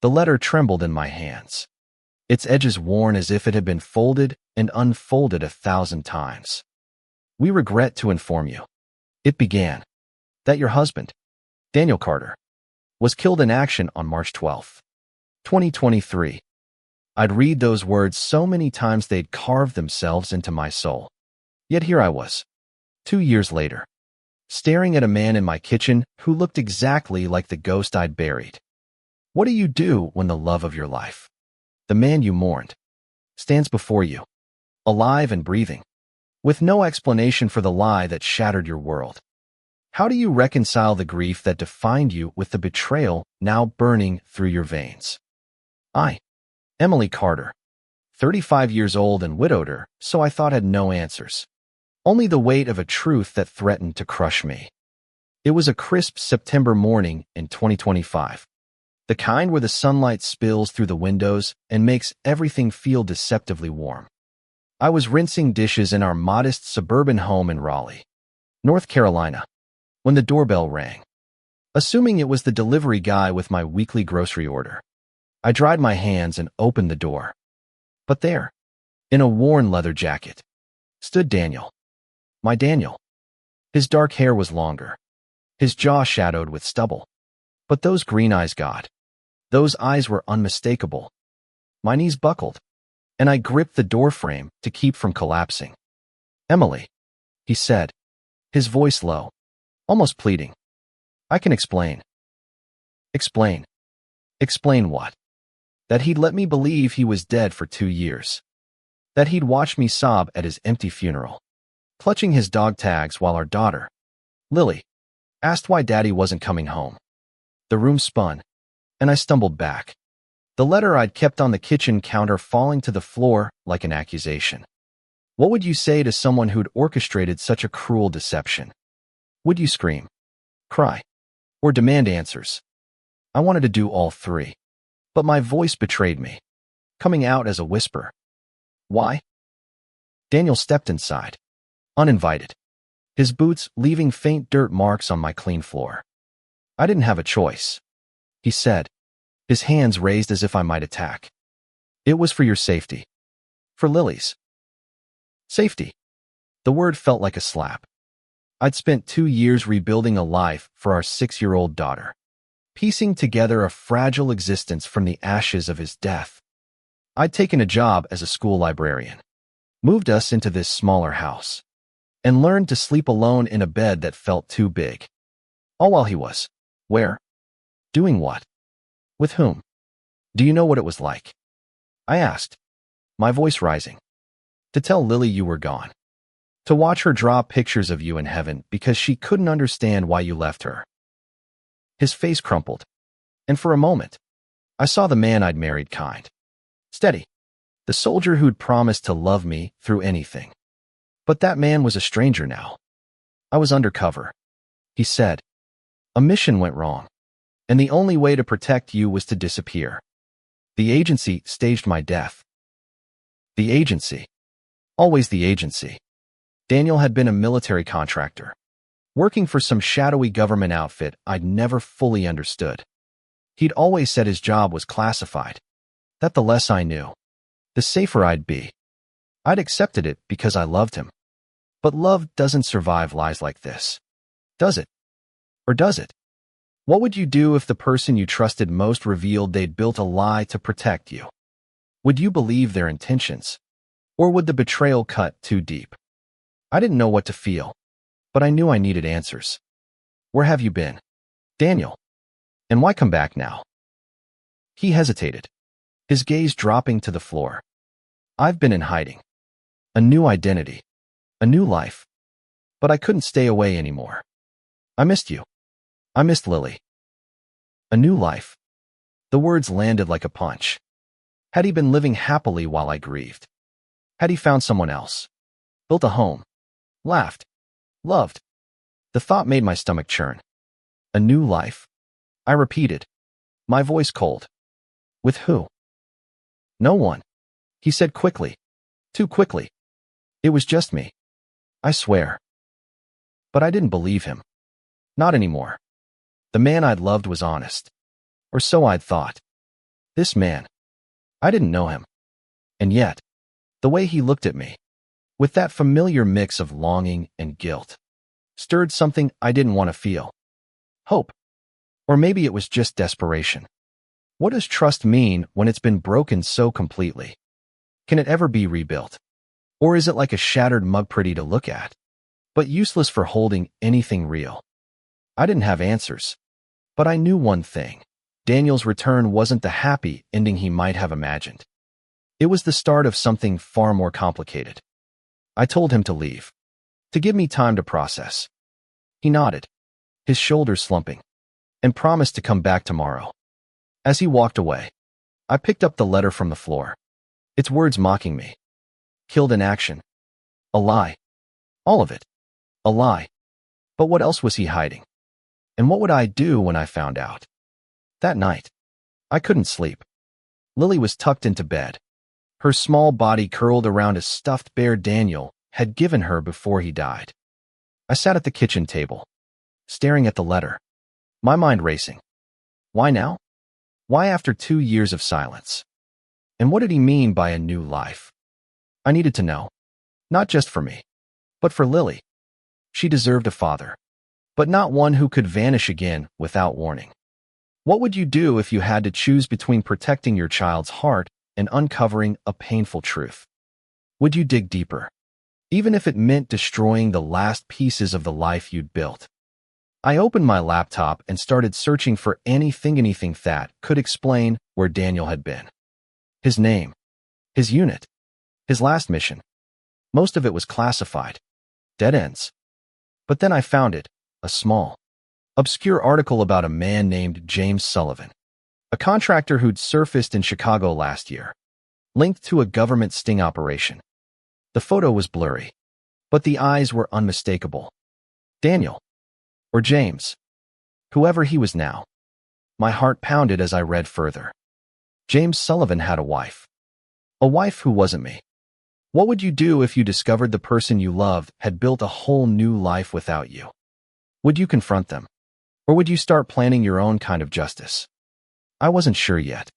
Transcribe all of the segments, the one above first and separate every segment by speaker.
Speaker 1: The letter trembled in my hands, its edges worn as if it had been folded and unfolded 1,000 times. "We regret to inform you," it began, "that your husband, Daniel Carter, was killed in action on March 12, 2023. I'd read those words so many times they'd carved themselves into my soul. Yet here I was, 2 years later, staring at a man in my kitchen who looked exactly like the ghost I'd buried. What do you do when the love of your life, the man you mourned, stands before you, alive and breathing, with no explanation for the lie that shattered your world? How do you reconcile the grief that defined you with the betrayal now burning through your veins? I, Emily Carter, 35 years old and widowed, so I thought had no answers. Only the weight of a truth that threatened to crush me. It was a crisp September morning in 2025. The kind where the sunlight spills through the windows and makes everything feel deceptively warm. I was rinsing dishes in our modest suburban home in Raleigh, North Carolina, when the doorbell rang. Assuming it was the delivery guy with my weekly grocery order, I dried my hands and opened the door. But there, in a worn leather jacket, stood Daniel. My Daniel. His dark hair was longer, his jaw shadowed with stubble. But those green eyes, God, those eyes were unmistakable. My knees buckled, and I gripped the doorframe to keep from collapsing. "Emily," he said, his voice low, almost pleading. "I can explain." Explain? Explain what? That he'd let me believe he was dead for 2 years. That he'd watched me sob at his empty funeral, clutching his dog tags while our daughter, Lily, asked why Daddy wasn't coming home. The room spun, and I stumbled back, the letter I'd kept on the kitchen counter falling to the floor like an accusation. What would you say to someone who'd orchestrated such a cruel deception? Would you scream, cry, or demand answers? I wanted to do all three, but my voice betrayed me, coming out as a whisper. "Why?" Daniel stepped inside, uninvited, his boots leaving faint dirt marks on my clean floor. "I didn't have a choice," he said, his hands raised as if I might attack. "It was for your safety. For Lily's safety." The word felt like a slap. I'd spent 2 years rebuilding a life for our 6-year-old daughter, piecing together a fragile existence from the ashes of his death. I'd taken a job as a school librarian, moved us into this smaller house, and learned to sleep alone in a bed that felt too big. All while he was, where? Doing what? With whom? "Do you know what it was like?" I asked, my voice rising. "To tell Lily you were gone. To watch her draw pictures of you in heaven because she couldn't understand why you left her." His face crumpled, and for a moment, I saw the man I'd married kind, steady, the soldier who'd promised to love me through anything. But that man was a stranger now. "I was undercover," he said. "A mission went wrong, and the only way to protect you was to disappear. The agency staged my death." The agency. Always the agency. Daniel had been a military contractor, working for some shadowy government outfit I'd never fully understood. He'd always said his job was classified, that the less I knew, the safer I'd be. I'd accepted it because I loved him. But love doesn't survive lies like this. Does it? Or does it? What would you do if the person you trusted most revealed they'd built a lie to protect you? Would you believe their intentions? Or would the betrayal cut too deep? I didn't know what to feel, but I knew I needed answers. "Where have you been, Daniel? And why come back now?" He hesitated, his gaze dropping to the floor. "I've been in hiding. A new identity. A new life. But I couldn't stay away anymore. I missed you. I missed Lily." A new life. The words landed like a punch. Had he been living happily while I grieved? Had he found someone else? Built a home? Laughed? Loved? The thought made my stomach churn. A new life? I repeated, my voice cold. "With who?" "No one," he said quickly. Too quickly. "It was just me. I swear." But I didn't believe him. Not anymore. The man I'd loved was honest. Or so I'd thought. This man. I didn't know him. And yet, the way he looked at me, with that familiar mix of longing and guilt, stirred something I didn't want to feel. Hope. Or maybe it was just desperation. What does trust mean when it's been broken so completely? Can it ever be rebuilt? Or is it like a shattered mug, pretty to look at, but useless for holding anything real? I didn't have answers, but I knew one thing. Daniel's return wasn't the happy ending he might have imagined. It was the start of something far more complicated. I told him to leave, to give me time to process. He nodded, his shoulders slumping, and promised to come back tomorrow. As he walked away, I picked up the letter from the floor, its words mocking me. Killed in action. A lie. All of it. A lie. But what else was he hiding? And what would I do when I found out? That night, I couldn't sleep. Lily was tucked into bed, her small body curled around a stuffed bear Daniel had given her before he died. I sat at the kitchen table, staring at the letter, my mind racing. Why now? Why after 2 years of silence? And what did he mean by a new life? I needed to know, not just for me, but for Lily. She deserved a father, but not one who could vanish again without warning. What would you do if you had to choose between protecting your child's heart and uncovering a painful truth? Would you dig deeper, even if it meant destroying the last pieces of the life you'd built? I opened my laptop and started searching for anything that could explain where Daniel had been. His name, his unit, his last mission. Most of it was classified. Dead ends. But then I found it, a small, obscure article about a man named James Sullivan, a contractor who'd surfaced in Chicago last year, linked to a government sting operation. The photo was blurry, but the eyes were unmistakable. Daniel. Or James. Whoever he was now. My heart pounded as I read further. James Sullivan had a wife. A wife who wasn't me. What would you do if you discovered the person you loved had built a whole new life without you? Would you confront them? Or would you start planning your own kind of justice? I wasn't sure yet.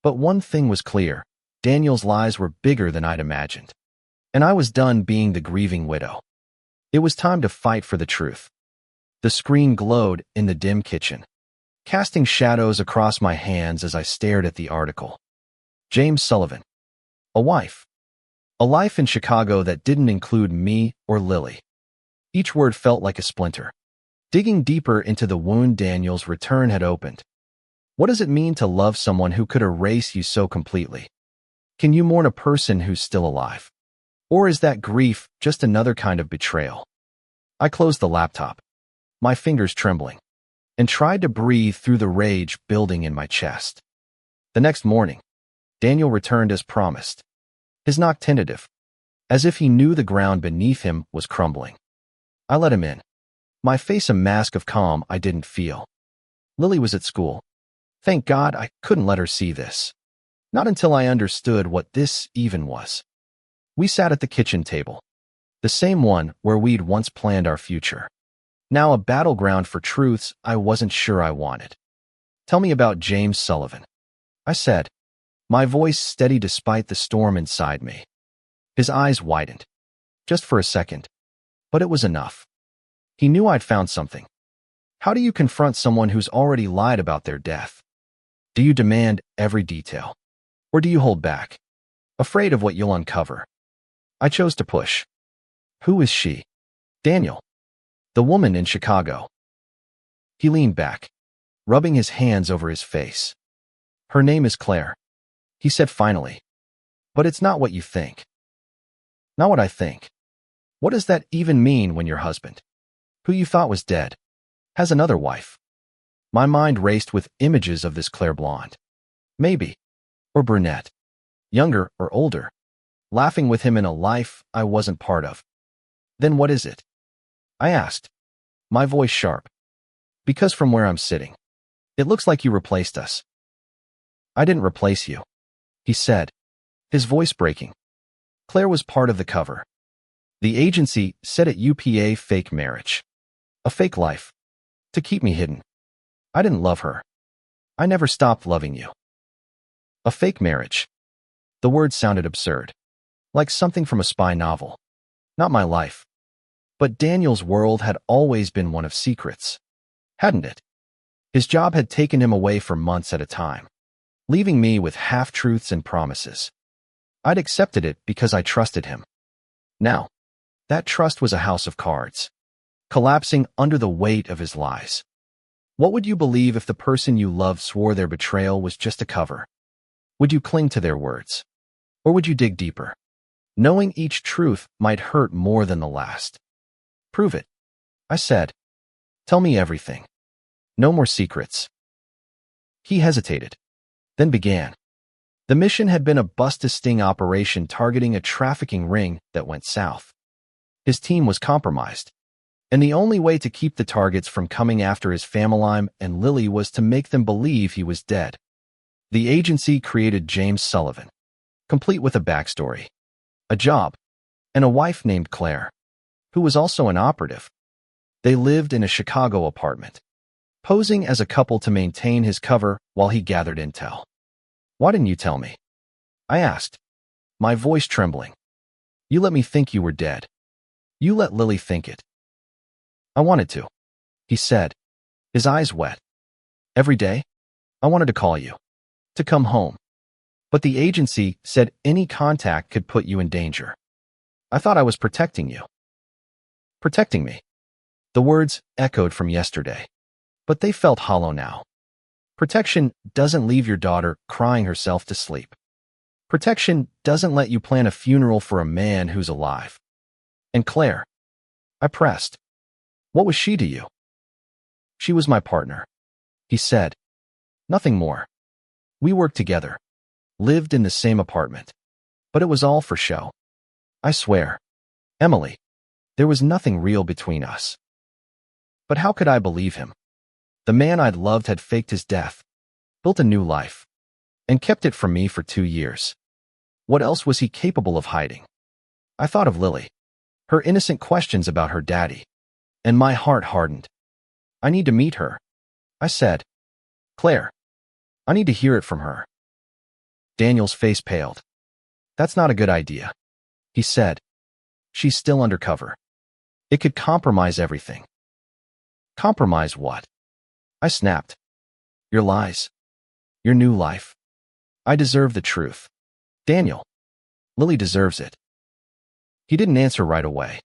Speaker 1: But one thing was clear. Daniel's lies were bigger than I'd imagined. And I was done being the grieving widow. It was time to fight for the truth. The screen glowed in the dim kitchen, casting shadows across my hands as I stared at the article. James Sullivan. A wife. A life in Chicago that didn't include me or Lily. Each word felt like a splinter, digging deeper into the wound Daniel's return had opened. What does it mean to love someone who could erase you so completely? Can you mourn a person who's still alive? Or is that grief just another kind of betrayal? I closed the laptop, my fingers trembling, and tried to breathe through the rage building in my chest. The next morning, Daniel returned as promised, his knock tentative, as if he knew the ground beneath him was crumbling. I let him in, my face a mask of calm I didn't feel. Lily was at school. Thank God I couldn't let her see this. Not until I understood what this even was. We sat at the kitchen table, the same one where we'd once planned our future. Now a battleground for truths I wasn't sure I wanted. Tell me about James Sullivan, I said, my voice steady despite the storm inside me. His eyes widened, just for a second, but it was enough. He knew I'd found something. How do you confront someone who's already lied about their death? Do you demand every detail? Or do you hold back, afraid of what you'll uncover? I chose to push. Who is she? Daniel. The woman in Chicago. He leaned back, rubbing his hands over his face. Her name is Claire, he said finally. But it's not what you think. Not what I think. What does that even mean when your husband, who you thought was dead, has another wife? My mind raced with images of this Claire blonde. Maybe. Or brunette. Younger or older. Laughing with him in a life I wasn't part of. Then what is it? I asked, my voice sharp. Because from where I'm sitting, it looks like you replaced us. I didn't replace you, he said, his voice breaking. Claire was part of the cover. The agency said at UPA fake marriage. A fake life. To keep me hidden. I didn't love her. I never stopped loving you. A fake marriage. The word sounded absurd, like something from a spy novel. Not my life. But Daniel's world had always been one of secrets, hadn't it? His job had taken him away for months at a time, leaving me with half-truths and promises. I'd accepted it because I trusted him. Now, that trust was a house of cards, collapsing under the weight of his lies. What would you believe if the person you loved swore their betrayal was just a cover? Would you cling to their words? Or would you dig deeper? Knowing each truth might hurt more than the last. Prove it, I said. Tell me everything. No more secrets. He hesitated, then began. The mission had been a bust-a-sting operation targeting a trafficking ring that went south. His team was compromised, and the only way to keep the targets from coming after his family and Lily was to make them believe he was dead. The agency created James Sullivan, complete with a backstory, a job, and a wife named Claire, who was also an operative. They lived in a Chicago apartment, posing as a couple to maintain his cover while he gathered intel. Why didn't you tell me? I asked, my voice trembling. You let me think you were dead. You let Lily think it. I wanted to, he said, his eyes wet. Every day, I wanted to call you, to come home. But the agency said any contact could put you in danger. I thought I was protecting you. Protecting me. The words echoed from yesterday, but they felt hollow now. Protection doesn't leave your daughter crying herself to sleep. Protection doesn't let you plan a funeral for a man who's alive. And Claire, I pressed. What was she to you? She was my partner, he said. Nothing more. We worked together, lived in the same apartment, but it was all for show. I swear, Emily, there was nothing real between us. But how could I believe him? The man I'd loved had faked his death, built a new life, and kept it from me for 2 years. What else was he capable of hiding? I thought of Lily, her innocent questions about her daddy, and my heart hardened. I need to meet her, I said. Claire, I need to hear it from her. Daniel's face paled. That's not a good idea, he said. She's still undercover. It could compromise everything. Compromise what? I snapped. Your lies. Your new life. I deserve the truth. Daniel. Lily deserves it. He didn't answer right away,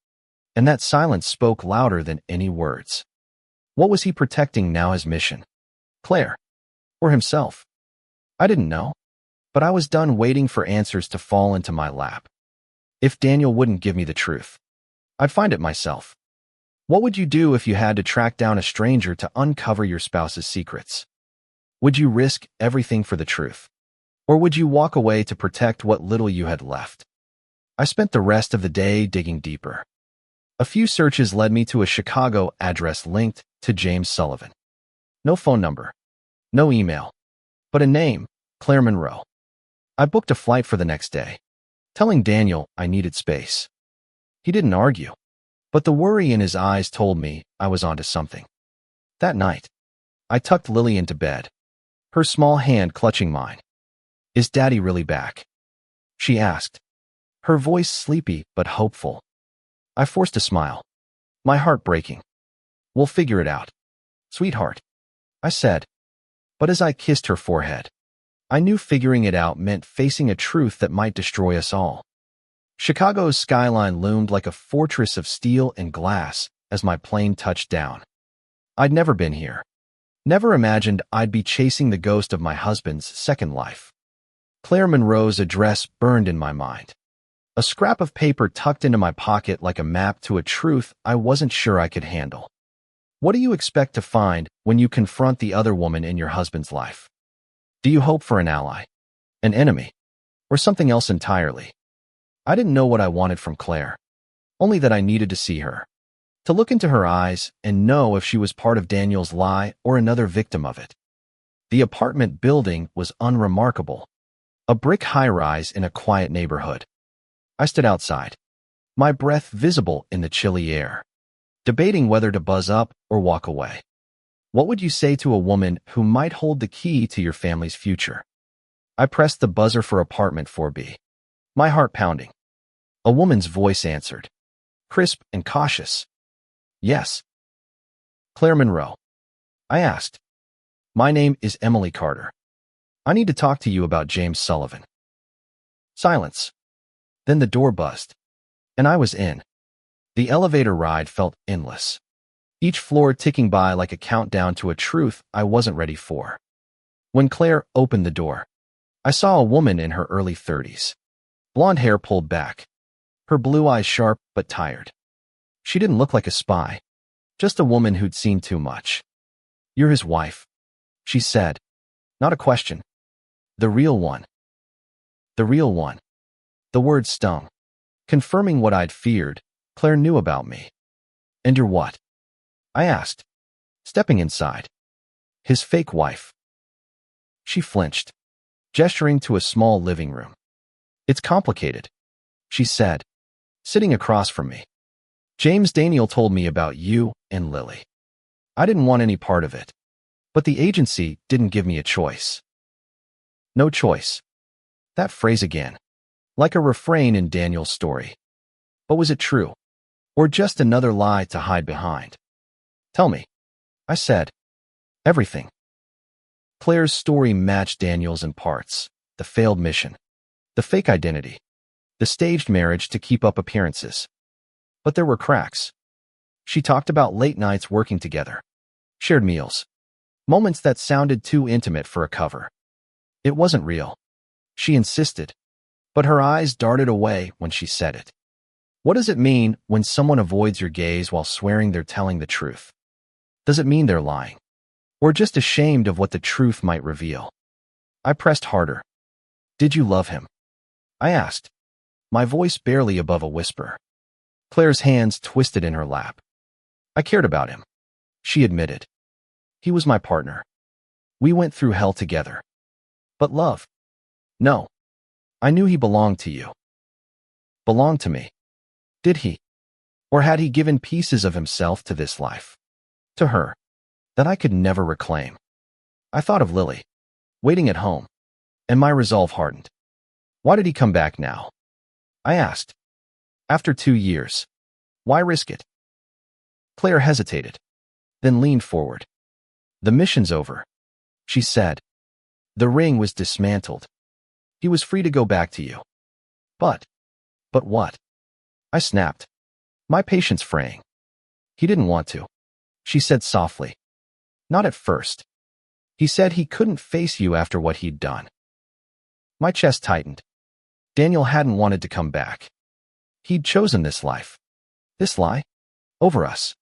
Speaker 1: and that silence spoke louder than any words. What was he protecting now, his mission? Claire? Or himself? I didn't know, but I was done waiting for answers to fall into my lap. If Daniel wouldn't give me the truth, I'd find it myself. What would you do if you had to track down a stranger to uncover your spouse's secrets? Would you risk everything for the truth? Or would you walk away to protect what little you had left? I spent the rest of the day digging deeper. A few searches led me to a Chicago address linked to James Sullivan. No phone number, no email, but a name, Claire Monroe. I booked a flight for the next day, telling Daniel I needed space. He didn't argue, but the worry in his eyes told me I was onto something. That night, I tucked Lily into bed, her small hand clutching mine. Is Daddy really back? She asked, her voice sleepy but hopeful. I forced a smile, my heart breaking. We'll figure it out, sweetheart, I said. But as I kissed her forehead, I knew figuring it out meant facing a truth that might destroy us all. Chicago's skyline loomed like a fortress of steel and glass as my plane touched down. I'd never been here, never imagined I'd be chasing the ghost of my husband's second life. Claire Monroe's address burned in my mind, a scrap of paper tucked into my pocket like a map to a truth I wasn't sure I could handle. What do you expect to find when you confront the other woman in your husband's life? Do you hope for an ally, an enemy, or something else entirely? I didn't know what I wanted from Claire, only that I needed to see her, to look into her eyes and know if she was part of Daniel's lie or another victim of it. The apartment building was unremarkable, a brick high-rise in a quiet neighborhood. I stood outside, my breath visible in the chilly air, debating whether to buzz up or walk away. What would you say to a woman who might hold the key to your family's future? I pressed the buzzer for apartment 4B, my heart pounding. A woman's voice answered, crisp and cautious. Yes. Claire Monroe. I asked. My name is Emily Carter. I need to talk to you about James Sullivan. Silence. Then the door buzzed, and I was in. The elevator ride felt endless, each floor ticking by like a countdown to a truth I wasn't ready for. When Claire opened the door, I saw a woman in her early 30s. Blonde hair pulled back, her blue eyes sharp but tired. She didn't look like a spy, just a woman who'd seen too much. You're his wife, she said. Not a question. The real one. The real one. The word stung, confirming what I'd feared Claire knew about me. And you're what? I asked, stepping inside. His fake wife. She flinched, gesturing to a small living room. It's complicated, she said, sitting across from me. James Daniel told me about you and Lily. I didn't want any part of it, but the agency didn't give me a choice. No choice. That phrase again, like a refrain in Daniel's story. But was it true, or just another lie to hide behind? Tell me, I said. Everything. Claire's story matched Daniel's in parts. The failed mission, the fake identity, the staged marriage to keep up appearances. But there were cracks. She talked about late nights working together, shared meals, moments that sounded too intimate for a cover. It wasn't real, she insisted, but her eyes darted away when she said it. What does it mean when someone avoids your gaze while swearing they're telling the truth? Does it mean they're lying, or just ashamed of what the truth might reveal? I pressed harder. Did you love him? I asked, my voice barely above a whisper. Claire's hands twisted in her lap. I cared about him, she admitted. He was my partner. We went through hell together. But love? No. I knew he belonged to you. Belonged to me. Did he? Or had he given pieces of himself to this life? To her, that I could never reclaim. I thought of Lily, waiting at home, and my resolve hardened. Why did he come back now? I asked. After 2 years. Why risk it? Claire hesitated, then leaned forward. The mission's over, she said. The ring was dismantled. He was free to go back to you. But what? I snapped, my patience fraying. He didn't want to, she said softly. Not at first. He said he couldn't face you after what he'd done. My chest tightened. Daniel hadn't wanted to come back. He'd chosen this life. This lie? Over us.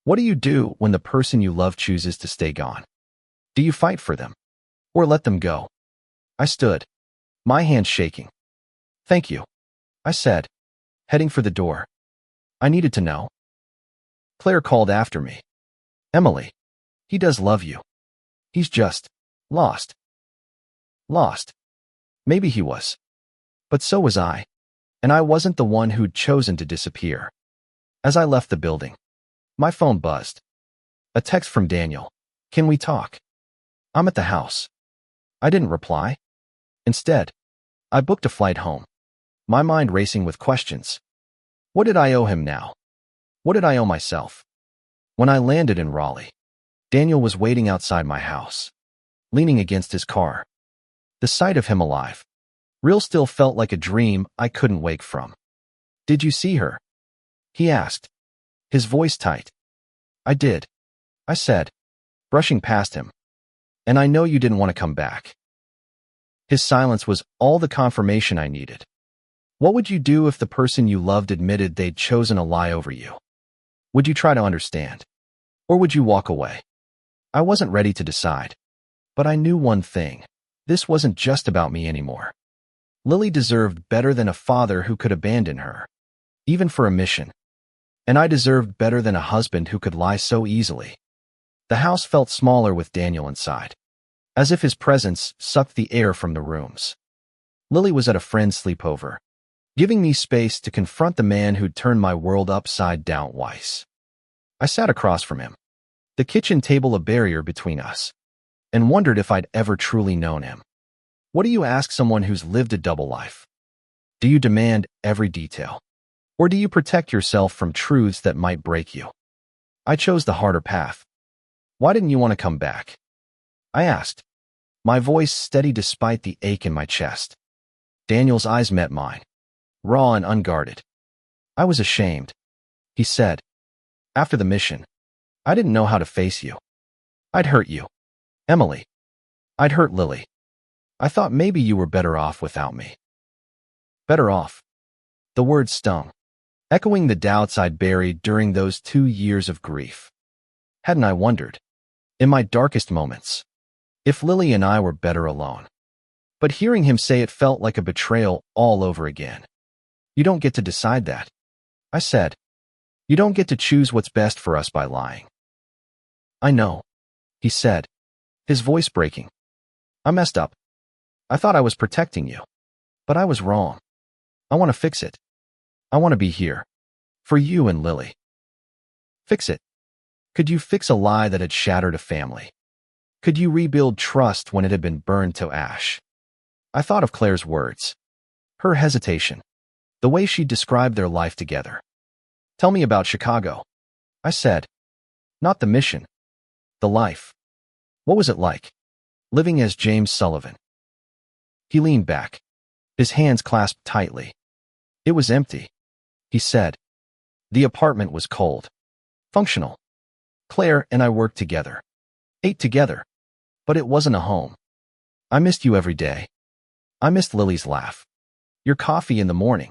Speaker 1: What do you do when the person you love chooses to stay gone? Do you fight for them? Or let them go? I stood, my hands shaking. Thank you, I said, heading for the door. I needed to know. Claire called after me. Emily, he does love you. He's just lost. Lost. Maybe he was. But so was I. And I wasn't the one who'd chosen to disappear. As I left the building, my phone buzzed. A text from Daniel. Can we talk? I'm at the house. I didn't reply. Instead, I booked a flight home, my mind racing with questions. What did I owe him now? What did I owe myself? When I landed in Raleigh, Daniel was waiting outside my house, leaning against his car. The sight of him alive, real, still felt like a dream I couldn't wake from. Did you see her? He asked, his voice tight. I did, I said, brushing past him. And I know you didn't want to come back. His silence was all the confirmation I needed. What would you do if the person you loved admitted they'd chosen a lie over you? Would you try to understand? Or would you walk away? I wasn't ready to decide. But I knew one thing. This wasn't just about me anymore. Lily deserved better than a father who could abandon her, even for a mission. And I deserved better than a husband who could lie so easily. The house felt smaller with Daniel inside, as if his presence sucked the air from the rooms. Lily was at a friend's sleepover, giving me space to confront the man who'd turned my world upside down twice. I sat across from him, the kitchen table a barrier between us, and wondered if I'd ever truly known him. What do you ask someone who's lived a double life? Do you demand every detail? Or do you protect yourself from truths that might break you? I chose the harder path. Why didn't you want to come back? I asked, my voice steady despite the ache in my chest. Daniel's eyes met mine, raw and unguarded. I was ashamed. He said, after the mission, I didn't know how to face you. I'd hurt you, Emily. I'd hurt Lily. I thought maybe you were better off without me. Better off. The word stung, echoing the doubts I'd buried during those 2 years of grief. Hadn't I wondered, in my darkest moments, if Lily and I were better alone? But hearing him say it felt like a betrayal all over again. You don't get to decide that, I said. You don't get to choose what's best for us by lying. I know, he said, his voice breaking. I messed up. I thought I was protecting you, but I was wrong. I want to fix it. I want to be here, for you and Lily. Fix it. Could you fix a lie that had shattered a family? Could you rebuild trust when it had been burned to ash? I thought of Claire's words, her hesitation, the way she described their life together. Tell me about Chicago, I said. Not the mission, the life. What was it like, living as James Sullivan? He leaned back, his hands clasped tightly. It was empty, he said. The apartment was cold, functional. Claire and I worked together, ate together, but it wasn't a home. I missed you every day. I missed Lily's laugh, your coffee in the morning,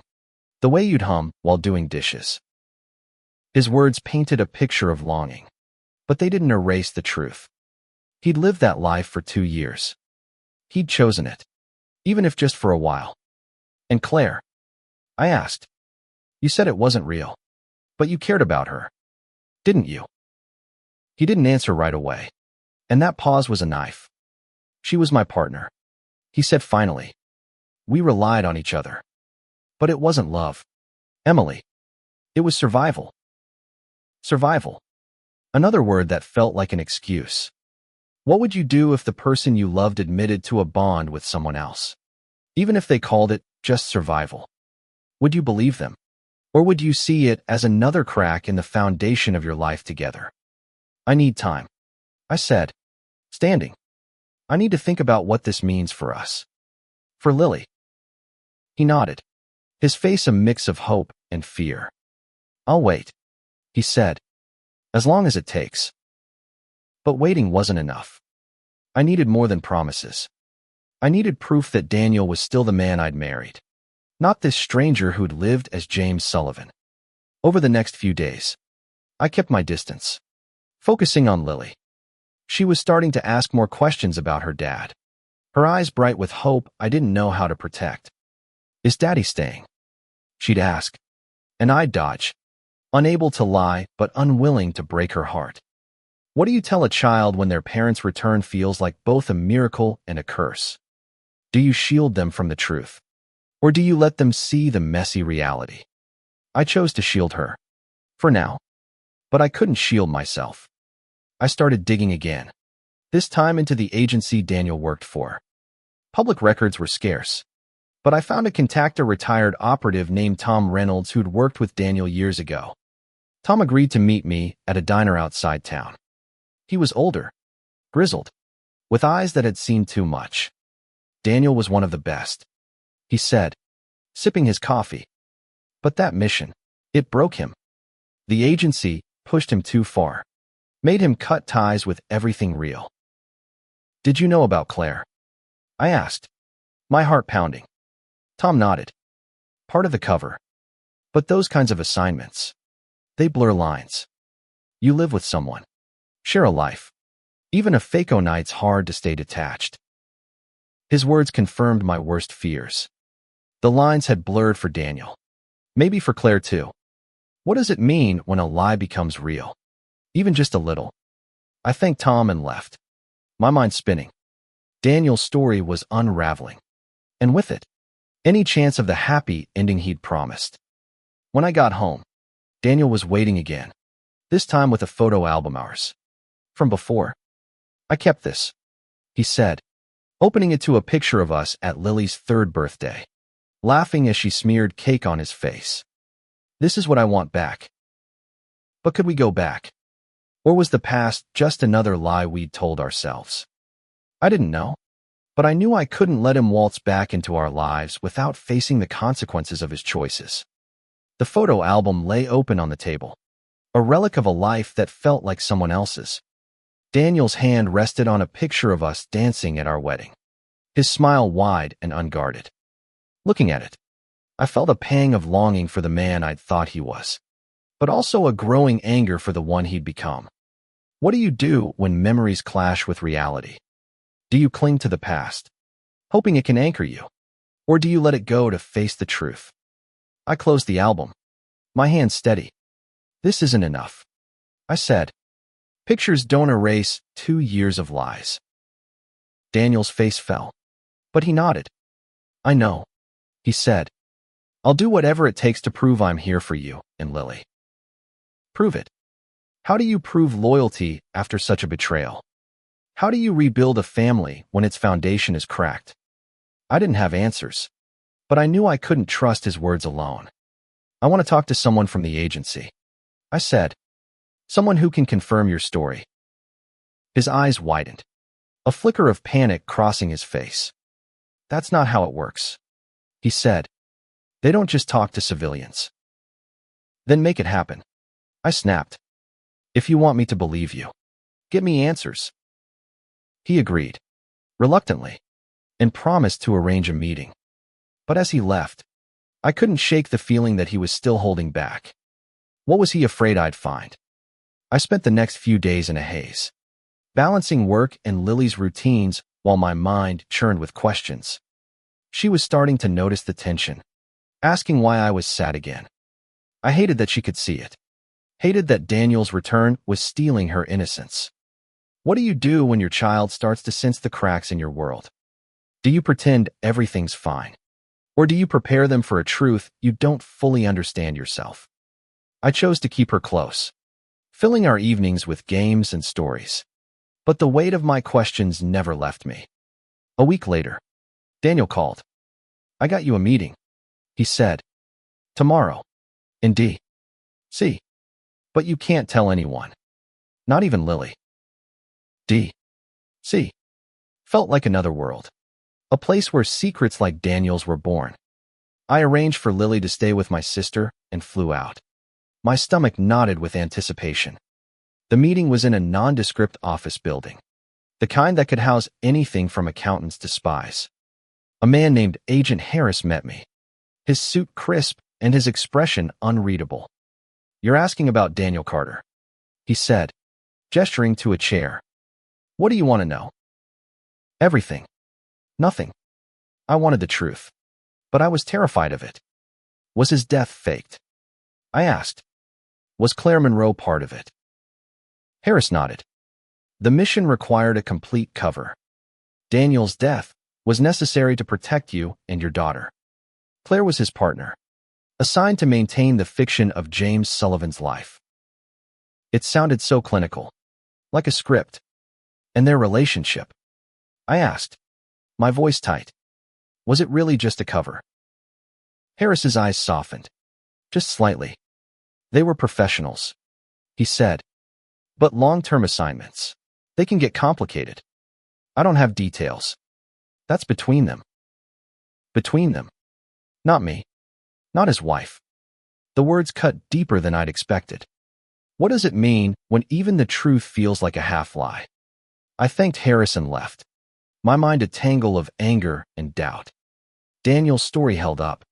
Speaker 1: the way you'd hum while doing dishes. His words painted a picture of longing, but they didn't erase the truth. He'd lived that life for 2 years. He'd chosen it, even if just for a while. And Claire? I asked. You said it wasn't real, but you cared about her, didn't you? He didn't answer right away, and that pause was a knife. She was my partner, he said finally. We relied on each other. But it wasn't love, Emily. It was survival. Survival. Another word that felt like an excuse. What would you do if the person you loved admitted to a bond with someone else? Even if they called it just survival. Would you believe them? Or would you see it as another crack in the foundation of your life together? I need time, I said, standing. I need to think about what this means for us. For Lily. He nodded, his face a mix of hope and fear. I'll wait, he said, as long as it takes. But waiting wasn't enough. I needed more than promises. I needed proof that Daniel was still the man I'd married, not this stranger who'd lived as James Sullivan. Over the next few days, I kept my distance, focusing on Lily. She was starting to ask more questions about her dad, her eyes bright with hope I didn't know how to protect. Is Daddy staying? She'd ask, and I'd dodge, unable to lie but unwilling to break her heart. What do you tell a child when their parents' return feels like both a miracle and a curse? Do you shield them from the truth? Or do you let them see the messy reality? I chose to shield her, for now, but I couldn't shield myself. I started digging again, this time into the agency Daniel worked for. Public records were scarce, but I found a retired operative named Tom Reynolds who'd worked with Daniel years ago. Tom agreed to meet me at a diner outside town. He was older, grizzled, with eyes that had seen too much. Daniel was one of the best, he said, sipping his coffee. But that mission, it broke him. The agency pushed him too far, made him cut ties with everything real. Did you know about Claire? I asked, my heart pounding. Tom nodded. Part of the cover. But those kinds of assignments, they blur lines. You live with someone, share a life. Even a fake-o night's hard to stay detached. His words confirmed my worst fears. The lines had blurred for Daniel. Maybe for Claire too. What does it mean when a lie becomes real? Even just a little. I thanked Tom and left, my mind spinning. Daniel's story was unraveling, and with it, any chance of the happy ending he'd promised. When I got home, Daniel was waiting again, this time with a photo album ours. From before. I kept this, he said, opening it to a picture of us at Lily's third birthday, laughing as she smeared cake on his face. This is what I want back. But could we go back? Or was the past just another lie we'd told ourselves? I didn't know, but I knew I couldn't let him waltz back into our lives without facing the consequences of his choices. The photo album lay open on the table, a relic of a life that felt like someone else's. Daniel's hand rested on a picture of us dancing at our wedding, his smile wide and unguarded. Looking at it, I felt a pang of longing for the man I'd thought he was, but also a growing anger for the one he'd become. What do you do when memories clash with reality? Do you cling to the past, hoping it can anchor you? Or do you let it go to face the truth? I closed the album, my hand steady. This isn't enough, I said. Pictures don't erase 2 years of lies. Daniel's face fell, but he nodded. I know, he said. I'll do whatever it takes to prove I'm here for you and Lily. Prove it. How do you prove loyalty after such a betrayal? How do you rebuild a family when its foundation is cracked? I didn't have answers, but I knew I couldn't trust his words alone. I want to talk to someone from the agency, I said. Someone who can confirm your story. His eyes widened, a flicker of panic crossing his face. That's not how it works, he said. They don't just talk to civilians. Then make it happen, I snapped. If you want me to believe you, get me answers. He agreed, reluctantly, and promised to arrange a meeting. But as he left, I couldn't shake the feeling that he was still holding back. What was he afraid I'd find? I spent the next few days in a haze, balancing work and Lily's routines while my mind churned with questions. She was starting to notice the tension, asking why I was sad again. I hated that she could see it, hated that Daniel's return was stealing her innocence. What do you do when your child starts to sense the cracks in your world? Do you pretend everything's fine? Or do you prepare them for a truth you don't fully understand yourself? I chose to keep her close, filling our evenings with games and stories. But the weight of my questions never left me. A week later, Daniel called. I got you a meeting, he said. Tomorrow. In D.C. But you can't tell anyone. Not even Lily. D.C. felt like another world. A place where secrets like Daniel's were born. I arranged for Lily to stay with my sister and flew out. My stomach knotted with anticipation. The meeting was in a nondescript office building, the kind that could house anything from accountants to spies. A man named Agent Harris met me, his suit crisp and his expression unreadable. You're asking about Daniel Carter, he said, gesturing to a chair. What do you want to know? Everything. Nothing. I wanted the truth, but I was terrified of it. Was his death faked? I asked. Was Claire Monroe part of it? Harris nodded. The mission required a complete cover. Daniel's death was necessary to protect you and your daughter. Claire was his partner, assigned to maintain the fiction of James Sullivan's life. It sounded so clinical, like a script. And their relationship? I asked, my voice tight. Was it really just a cover? Harris's eyes softened, just slightly. They were professionals, he said. But long-term assignments, they can get complicated. I don't have details. That's between them. Between them. Not me. Not his wife. The words cut deeper than I'd expected. What does it mean when even the truth feels like a half-lie? I thanked Harris and left, my mind a tangle of anger and doubt. Daniel's story held up,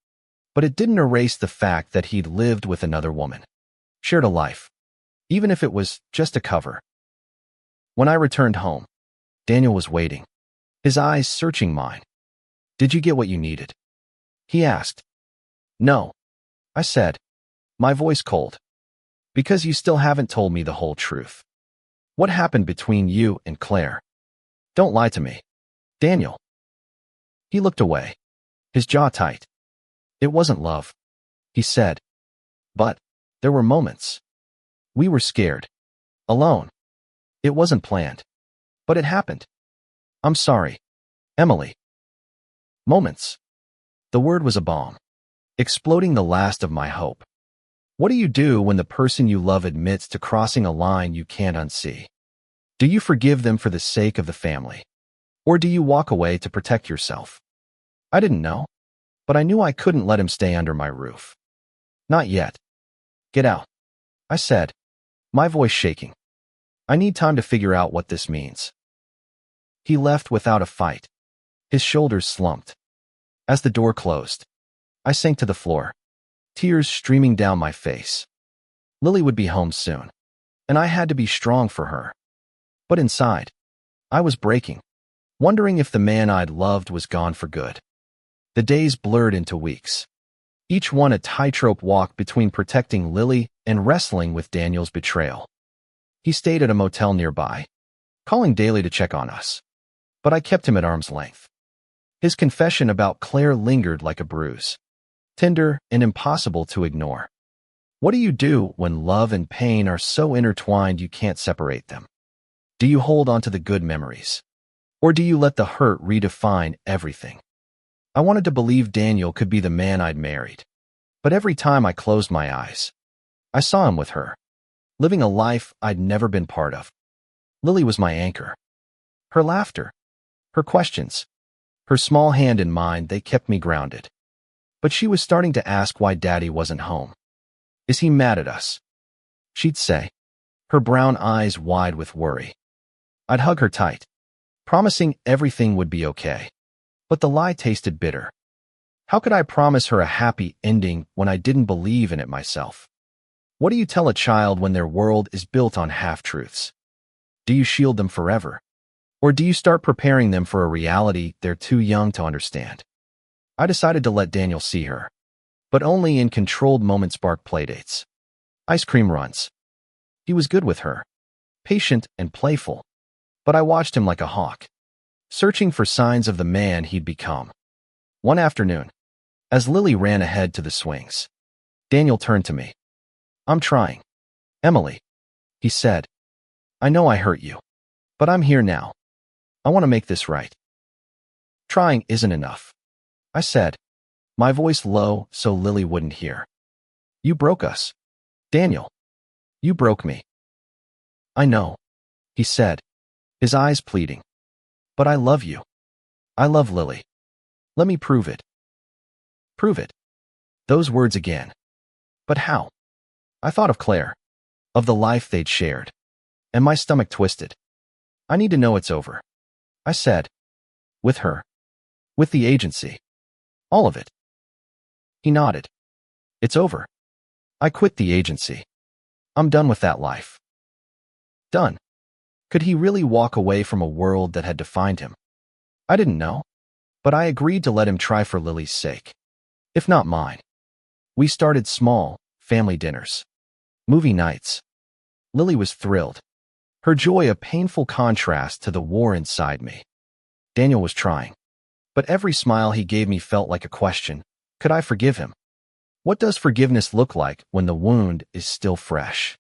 Speaker 1: but it didn't erase the fact that he'd lived with another woman, shared a life, even if it was just a cover. When I returned home, Daniel was waiting, his eyes searching mine. Did you get what you needed? He asked. No, I said, my voice cold. Because you still haven't told me the whole truth. What happened between you and Claire? Don't lie to me. Daniel. He looked away, his jaw tight. It wasn't love, he said. But there were moments. We were scared. Alone. It wasn't planned. But it happened. I'm sorry. Emily. Moments. The word was a bomb, exploding the last of my hope. What do you do when the person you love admits to crossing a line you can't unsee? Do you forgive them for the sake of the family? Or do you walk away to protect yourself? I didn't know, but I knew I couldn't let him stay under my roof. Not yet. Get out, I said, my voice shaking. I need time to figure out what this means. He left without a fight. His shoulders slumped. As the door closed, I sank to the floor, tears streaming down my face. Lily would be home soon, and I had to be strong for her. But inside, I was breaking, wondering if the man I'd loved was gone for good. The days blurred into weeks, each one a tightrope walk between protecting Lily and wrestling with Daniel's betrayal. He stayed at a motel nearby, calling daily to check on us, but I kept him at arm's length. His confession about Claire lingered like a bruise, tender and impossible to ignore. What do you do when love and pain are so intertwined you can't separate them? Do you hold on to the good memories? Or do you let the hurt redefine everything? I wanted to believe Daniel could be the man I'd married, but every time I closed my eyes, I saw him with her, living a life I'd never been part of. Lily was my anchor. Her laughter, her questions, her small hand in mine, they kept me grounded. But she was starting to ask why Daddy wasn't home. Is he mad at us? She'd say, her brown eyes wide with worry. I'd hug her tight, promising everything would be okay. But the lie tasted bitter. How could I promise her a happy ending when I didn't believe in it myself? What do you tell a child when their world is built on half-truths? Do you shield them forever? Or do you start preparing them for a reality they're too young to understand? I decided to let Daniel see her, but only in controlled moment-spark playdates. Ice cream runs. He was good with her, patient and playful, but I watched him like a hawk, searching for signs of the man he'd become. One afternoon, as Lily ran ahead to the swings, Daniel turned to me. I'm trying. Emily, he said. I know I hurt you, but I'm here now. I want to make this right. Trying isn't enough, I said, my voice low so Lily wouldn't hear. You broke us. Daniel, you broke me. I know, he said, his eyes pleading. But I love you. I love Lily. Let me prove it. Prove it. Those words again. But how? I thought of Claire, of the life they'd shared, and my stomach twisted. I need to know it's over, I said. With her. With the agency. All of it. He nodded. It's over. I quit the agency. I'm done with that life. Done. Could he really walk away from a world that had defined him? I didn't know, but I agreed to let him try for Lily's sake, if not mine. We started small, family dinners, movie nights. Lily was thrilled, her joy a painful contrast to the war inside me. Daniel was trying, but every smile he gave me felt like a question. Could I forgive him? What does forgiveness look like when the wound is still fresh?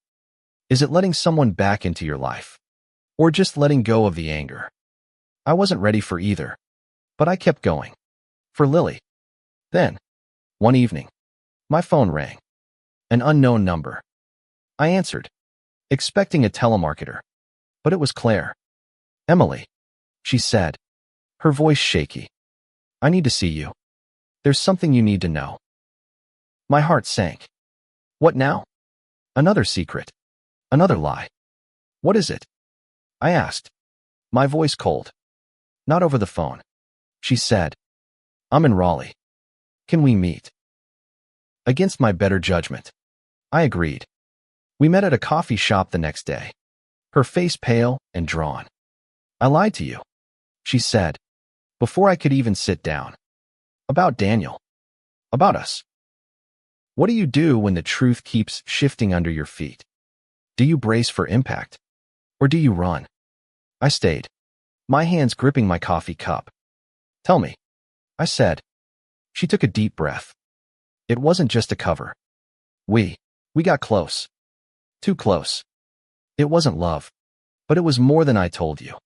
Speaker 1: Is it letting someone back into your life? Or just letting go of the anger? I wasn't ready for either, but I kept going. For Lily. Then, one evening, my phone rang. An unknown number. I answered, expecting a telemarketer, but it was Claire. Emily, she said, her voice shaky. I need to see you. There's something you need to know. My heart sank. What now? Another secret. Another lie. What is it? I asked, my voice cold. Not over the phone. She said, I'm in Raleigh. Can we meet? Against my better judgment, I agreed. We met at a coffee shop the next day, her face pale and drawn. I lied to you, she said, before I could even sit down. About Daniel. About us. What do you do when the truth keeps shifting under your feet? Do you brace for impact? Or do you run? I stayed, my hands gripping my coffee cup. Tell me, I said. She took a deep breath. It wasn't just a cover. We got close. Too close. It wasn't love, but it was more than I told you.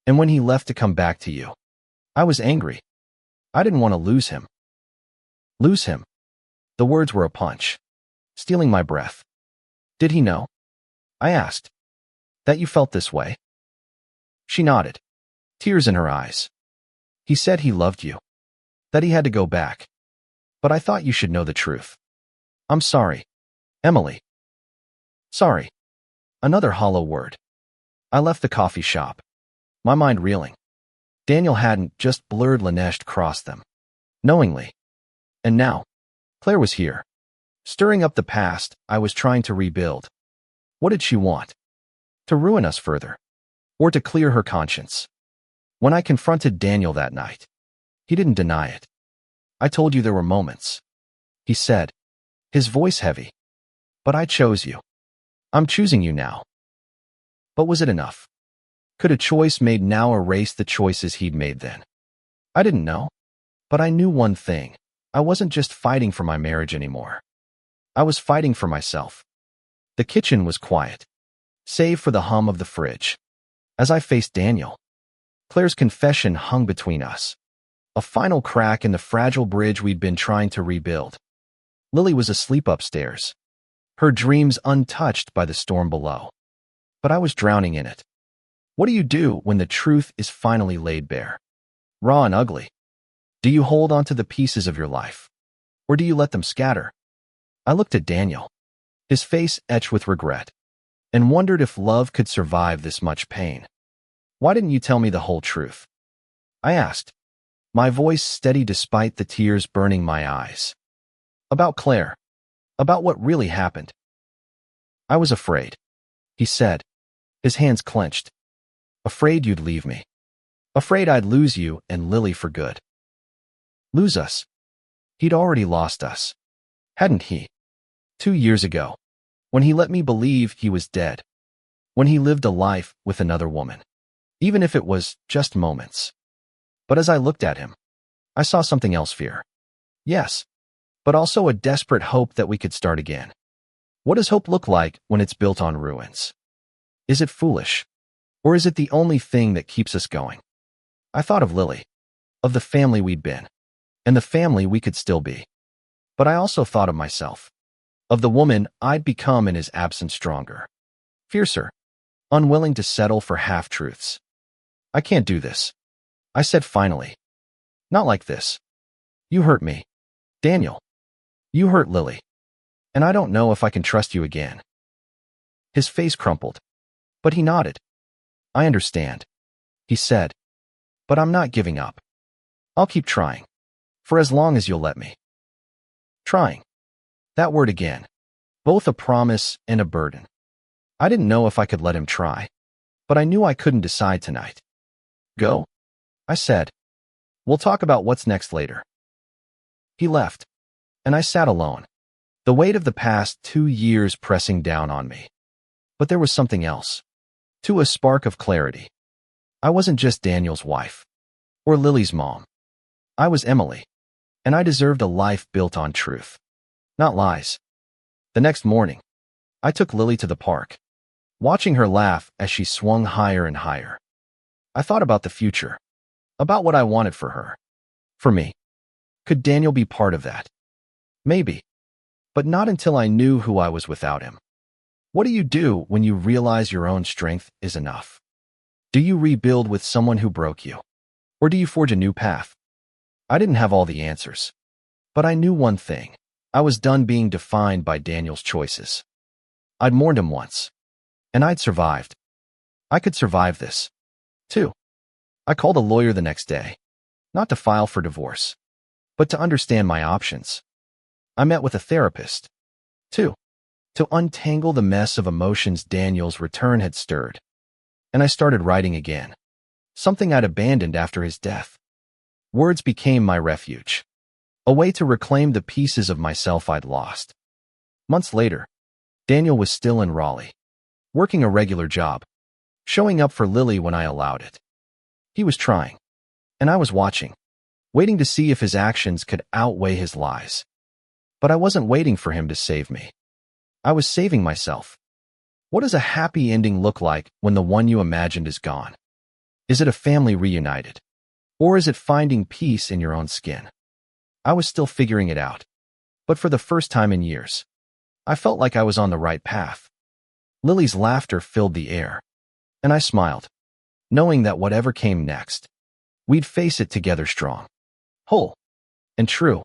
Speaker 1: And when he left to come back to you, I was angry. I didn't want to lose him. Lose him. The words were a punch, stealing my breath. Did he know? I asked. That you felt this way? She nodded, tears in her eyes. He said he loved you, that he had to go back. But I thought you should know the truth. I'm sorry, Emily. Sorry. Another hollow word. I left the coffee shop, my mind reeling. Daniel hadn't just blurred Lanesh crossed them, knowingly. And now, Claire was here, stirring up the past I was trying to rebuild. What did she want? To ruin us further? Or to clear her conscience? When I confronted Daniel that night, he didn't deny it. I told you there were moments, he said, his voice heavy. But I chose you. I'm choosing you now. But was it enough? Could a choice made now erase the choices he'd made then? I didn't know. But I knew one thing. I wasn't just fighting for my marriage anymore. I was fighting for myself. The kitchen was quiet, save for the hum of the fridge. As I faced Daniel, Claire's confession hung between us, a final crack in the fragile bridge we'd been trying to rebuild. Lily was asleep upstairs, her dreams untouched by the storm below. But I was drowning in it. What do you do when the truth is finally laid bare? Raw and ugly. Do you hold on to the pieces of your life? Or do you let them scatter? I looked at Daniel, his face etched with regret, and wondered if love could survive this much pain. Why didn't you tell me the whole truth? I asked, my voice steady despite the tears burning my eyes. About Claire. About what really happened. I was afraid, he said, his hands clenched. Afraid you'd leave me. Afraid I'd lose you and Lily for good. Lose us. He'd already lost us, hadn't he? 2 years ago, when he let me believe he was dead. When he lived a life with another woman, even if it was just moments. But as I looked at him, I saw something else, fear. Yes, but also a desperate hope that we could start again. What does hope look like when it's built on ruins? Is it foolish? Or is it the only thing that keeps us going? I thought of Lily, of the family we'd been, and the family we could still be. But I also thought of myself, of the woman I'd become in his absence, stronger, fiercer, unwilling to settle for half-truths. I can't do this, I said finally. Not like this. You hurt me, Daniel. You hurt Lily. And I don't know if I can trust you again. His face crumpled, but he nodded. I understand, he said. But I'm not giving up. I'll keep trying, for as long as you'll let me. Trying. That word again. Both a promise and a burden. I didn't know if I could let him try, but I knew I couldn't decide tonight. Go, I said. We'll talk about what's next later. He left, and I sat alone, the weight of the past 2 years pressing down on me. But there was something else, too, a spark of clarity. I wasn't just Daniel's wife, or Lily's mom. I was Emily, and I deserved a life built on truth, not lies. The next morning, I took Lily to the park, watching her laugh as she swung higher and higher. I thought about the future, about what I wanted for her, for me. Could Daniel be part of that? Maybe, but not until I knew who I was without him. What do you do when you realize your own strength is enough? Do you rebuild with someone who broke you? Or do you forge a new path? I didn't have all the answers, but I knew one thing. I was done being defined by Daniel's choices. I'd mourned him once, and I'd survived. I could survive this, too. I called a lawyer the next day, not to file for divorce, but to understand my options. I met with a therapist, too, to untangle the mess of emotions Daniel's return had stirred. And I started writing again, something I'd abandoned after his death. Words became my refuge, a way to reclaim the pieces of myself I'd lost. Months later, Daniel was still in Raleigh, working a regular job, showing up for Lily when I allowed it. He was trying, and I was watching, waiting to see if his actions could outweigh his lies. But I wasn't waiting for him to save me. I was saving myself. What does a happy ending look like when the one you imagined is gone? Is it a family reunited? Or is it finding peace in your own skin? I was still figuring it out. But for the first time in years, I felt like I was on the right path. Lily's laughter filled the air, and I smiled, knowing that whatever came next, we'd face it together strong, whole, and true.